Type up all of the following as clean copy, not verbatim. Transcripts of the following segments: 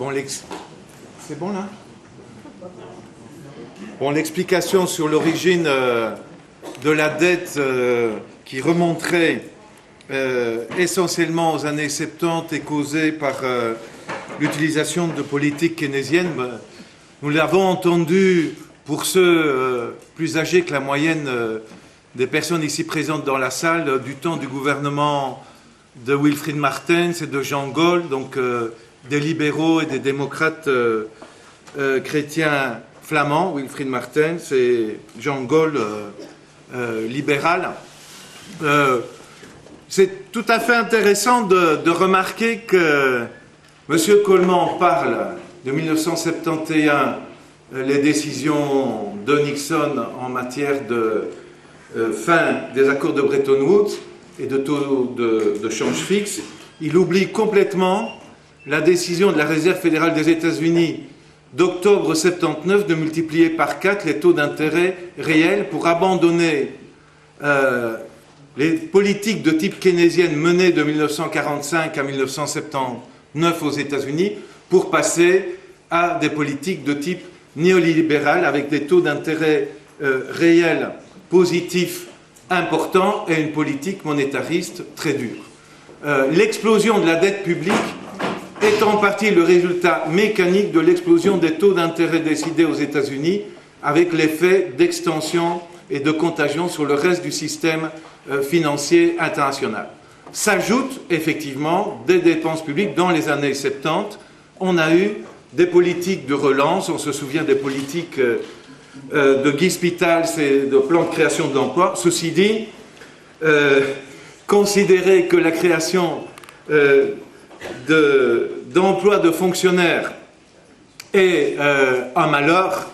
Bon, c'est bon là? Bon, l'explication sur l'origine de la dette qui remonterait essentiellement aux années 70 est causée par l'utilisation de politiques keynésiennes. Nous l'avons entendu pour ceux plus âgés que la moyenne des personnes ici présentes dans la salle, du temps du gouvernement de Wilfried Martens et de Jean Gaulle, donc des libéraux et des démocrates chrétiens flamands, Wilfried Martens et Jean Gaulle libéral. C'est tout à fait intéressant de remarquer que M. Coleman parle de 1971, les décisions de Nixon en matière de fin des accords de Bretton Woods et de taux de change fixe. Il oublie complètement la décision de la Réserve fédérale des États-Unis d'octobre 79 de multiplier par 4 les taux d'intérêt réels pour abandonner les politiques de type keynésienne menées de 1945 à 1979 aux États-Unis pour passer à des politiques de type néolibéral avec des taux d'intérêt réels positifs importants et une politique monétariste très dure. L'explosion de la dette publique est en partie le résultat mécanique de l'explosion des taux d'intérêt décidés aux États-Unis avec l'effet d'extension et de contagion sur le reste du système financier international. S'ajoutent effectivement des dépenses publiques. Dans les années 70, on a eu des politiques de relance, on se souvient des politiques de Guy Spitals et de plans de création d'emplois. Ceci dit, considérer que la création d'emplois de fonctionnaires est un malheur,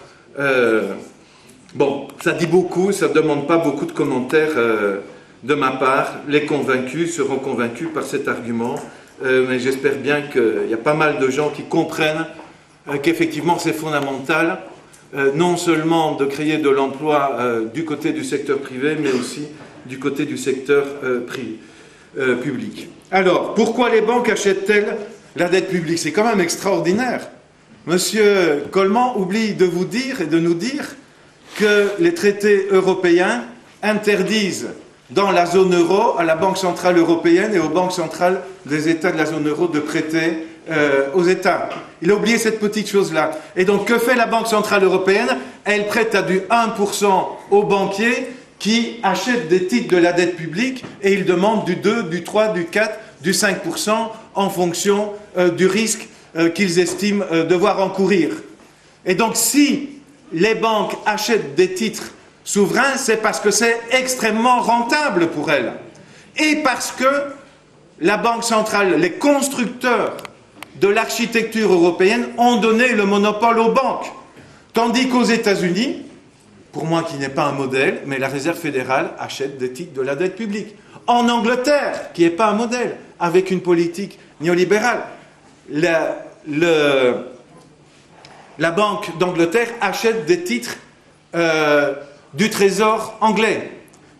bon, ça dit beaucoup, ça ne demande pas beaucoup de commentaires de ma part. Les convaincus seront convaincus par cet argument, mais j'espère bien qu'il y a pas mal de gens qui comprennent qu'effectivement c'est fondamental, non seulement de créer de l'emploi du côté du secteur privé, mais aussi du côté du secteur public. Alors, pourquoi les banques achètent-elles la dette publique? C'est quand même extraordinaire. Monsieur Coleman oublie de vous dire et de nous dire que les traités européens interdisent dans la zone euro à la Banque centrale européenne et aux banques centrales des États de la zone euro de prêter aux États. Il a oublié cette petite chose-là. Et donc, que fait la Banque centrale européenne? Elle prête à du 1% aux banquiers qui achètent des titres de la dette publique et ils demandent du 2, du 3, du 4, du 5% en fonction du risque qu'ils estiment devoir encourir. Et donc, si les banques achètent des titres souverains, c'est parce que c'est extrêmement rentable pour elles. Et parce que la Banque centrale, les constructeurs de l'architecture européenne ont donné le monopole aux banques. Tandis qu'aux États-Unis, pour moi qui n'est pas un modèle, mais la Réserve fédérale achète des titres de la dette publique. En Angleterre, qui n'est pas un modèle, avec une politique néolibérale, la Banque d'Angleterre achète des titres du Trésor anglais.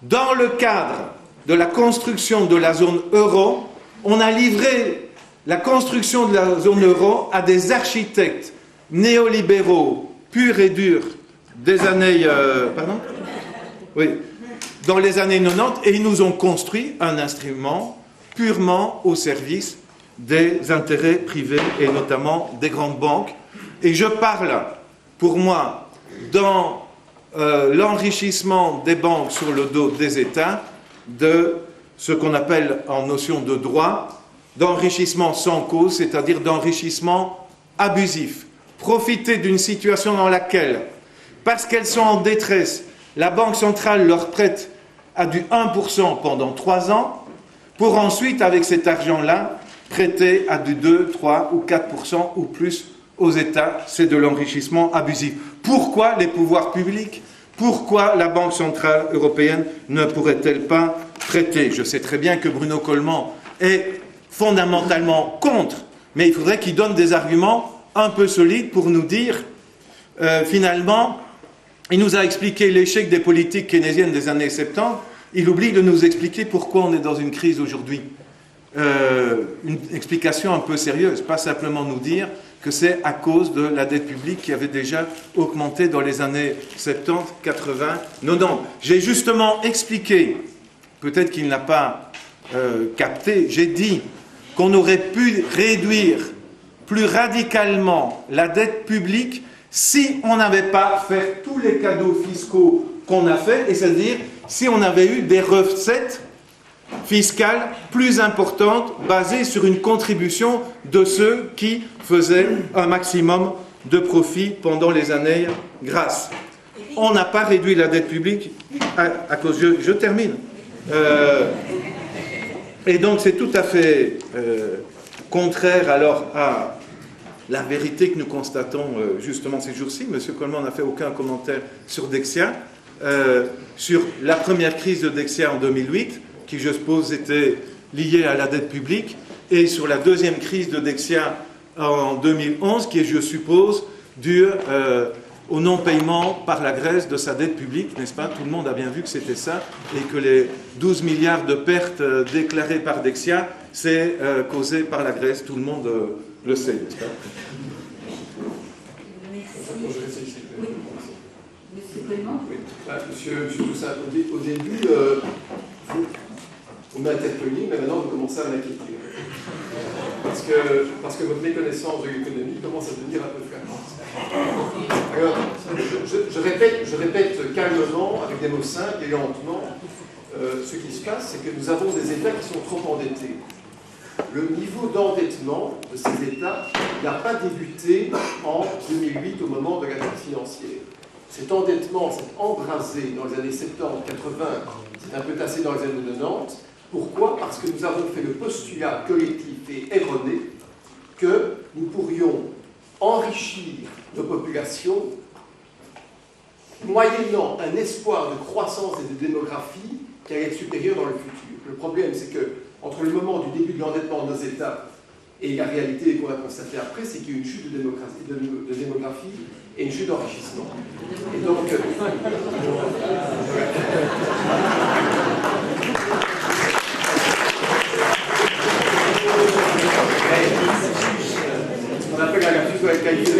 Dans le cadre de la construction de la zone euro, on a livré la construction de la zone euro à des architectes néolibéraux purs et durs des années... dans les années 90, et ils nous ont construit un instrument purement au service des intérêts privés et notamment des grandes banques. Et je parle, pour moi, dans l'enrichissement des banques sur le dos des États, de ce qu'on appelle en notion de droit, d'enrichissement sans cause, c'est-à-dire d'enrichissement abusif. Profiter d'une situation dans laquelle, parce qu'elles sont en détresse, la Banque centrale leur prête à du 1% pendant 3 ans, pour ensuite, avec cet argent-là, prêter à du 2, 3 ou 4% ou plus aux États. C'est de l'enrichissement abusif. Pourquoi les pouvoirs publics, pourquoi la Banque centrale européenne ne pourrait-elle pas prêter? Je sais très bien que Bruno Coleman est fondamentalement contre, mais il faudrait qu'il donne des arguments un peu solides pour nous dire, finalement, il nous a expliqué l'échec des politiques keynésiennes des années 70, il oublie de nous expliquer pourquoi on est dans une crise aujourd'hui. une explication un peu sérieuse, pas simplement nous dire que c'est à cause de la dette publique qui avait déjà augmenté dans les années 70, 80, 90. J'ai justement expliqué, peut-être qu'il n'a pas capté, j'ai dit qu'on aurait pu réduire plus radicalement la dette publique si on n'avait pas fait tous les cadeaux fiscaux qu'on a fait, et c'est-à-dire si on avait eu des recettes fiscales plus importantes basées sur une contribution de ceux qui faisaient un maximum de profit pendant les années grasses. On n'a pas réduit la dette publique à cause... Je termine. Et donc c'est tout à fait contraire alors à la vérité que nous constatons justement ces jours-ci. M. Coleman n'a fait aucun commentaire sur Dexia, sur la première crise de Dexia en 2008, qui je suppose était liée à la dette publique, et sur la deuxième crise de Dexia en 2011, qui est, je suppose, due au non-paiement par la Grèce de sa dette publique, n'est-ce pas? Tout le monde a bien vu que c'était ça, et que les 12 milliards de pertes déclarées par Dexia, c'est causé par la Grèce, tout le monde le sait, n'est-ce pas? Monsieur Coleman. Oui. Monsieur Toussaint, au début, vous m'interpelliez, mais maintenant vous commencez à m'inquiéter. Parce que votre méconnaissance de l'économie commence à devenir un peu flagrante. Alors, je répète calmement, avec des mots simples et lentement, ce qui se passe, c'est que nous avons des États qui sont trop endettés. Le niveau d'endettement de ces États n'a pas débuté en 2008 au moment de la crise financière. Cet endettement s'est embrasé dans les années 70, 80, c'est un peu tassé dans les années 90. Pourquoi? Parce que nous avons fait le postulat collectif et erroné que nous pourrions enrichir nos populations moyennant un espoir de croissance et de démographie qui allait être supérieur dans le futur. Le problème, c'est que entre le moment du début de l'endettement de nos États et la réalité qu'on a constatée après, c'est qu'il y a eu une chute de démographie et une chute d'enrichissement. Et donc... on appelle la lapsus de la qualité de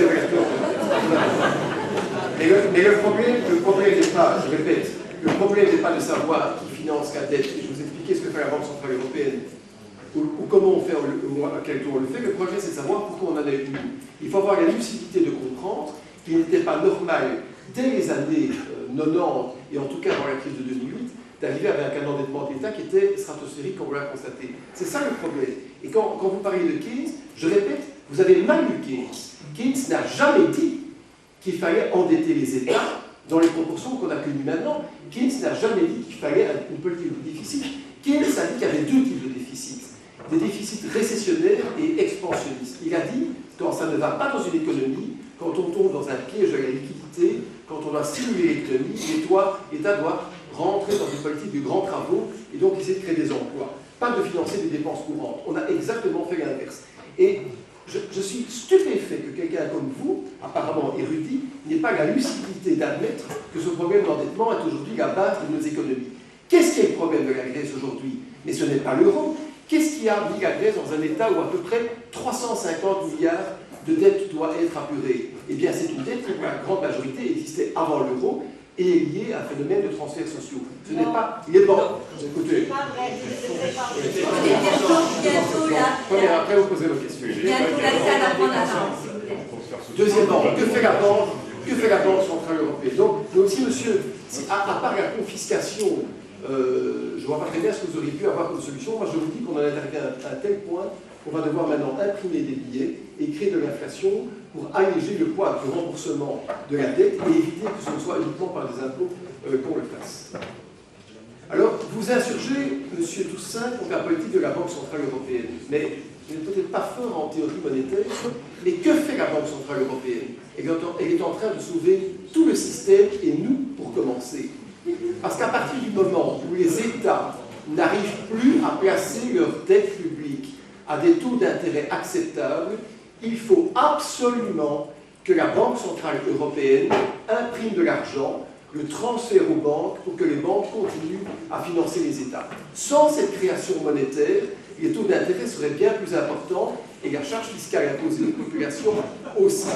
mais le problème n'est pas, je répète, le problème n'est pas de savoir qui finance la dette. Je vous expliquais ce que fait la Banque Centrale Européenne ou comment on fait, à quel tour on le fait. Le problème, c'est de savoir pourquoi on en a eu. Il faut avoir la lucidité de comprendre qu'il n'était pas normal, dès les années 90, et en tout cas dans la crise de 2008, d'arriver avec un endettement d'État qui était stratosphérique, comme on l'a constaté. C'est ça le problème. Et quand vous parlez de Keynes, je répète, vous avez mal lu Keynes. Keynes n'a jamais dit qu'il fallait endetter les États dans les proportions qu'on a connues maintenant. Keynes n'a jamais dit qu'il fallait une politique de déficit. Keynes a dit qu'il y avait deux types de déficits. Des déficits récessionnaires et expansionnistes. Il a dit, quand ça ne va pas dans une économie, quand on tombe dans un piège de la liquidité, quand on doit stimuler l'économie, l'État doit rentrer dans une politique de grands travaux et donc essayer de créer des emplois. Pas de financer des dépenses courantes. On a exactement fait l'inverse. Et je suis stupéfait que quelqu'un comme vous, apparemment érudit, n'ait pas la lucidité d'admettre que ce problème d'endettement est aujourd'hui la base de nos économies. Qu'est-ce qui est le problème de la Grèce aujourd'hui? Mais ce n'est pas l'euro. Qu'est-ce qui a mis la Grèce dans un état où à peu près 350 milliards de dettes doit être apurée? Eh bien, c'est une dette qui, pour la grande majorité, existait avant l'euro et est liée à un phénomène de transferts sociaux. Ce n'est pas... Il est bon. Écoutez. C'est pas vrai, bientôt là. Après, vous posez vos questions. Bientôt la salle à prendre l'avance. Deuxièmement, que fait la Banque Centrale Européenne? Donc, mais aussi, monsieur, à part la confiscation, je ne vois pas très bien ce que vous auriez pu avoir comme solution. Moi, je vous dis qu'on en est arrivé à un tel point qu'on va devoir maintenant imprimer des billets et créer de l'inflation pour alléger le poids du remboursement de la dette et éviter que ce ne soit uniquement par des impôts qu'on le fasse. Alors, vous insurgez, monsieur Toussaint, contre la politique de la Banque Centrale Européenne. Mais vous n'êtes peut-être pas fort en théorie monétaire, mais que fait la Banque Centrale Européenne? Elle est en train de sauver tout le système et nous, pour commencer. Parce qu'à partir du moment où les États n'arrivent plus à placer leur dette publique à des taux d'intérêt acceptables, il faut absolument que la Banque Centrale Européenne imprime de l'argent le transfert aux banques pour que les banques continuent à financer les États. Sans cette création monétaire, les taux d'intérêt seraient bien plus importants et la charge fiscale imposée aux populations aussi.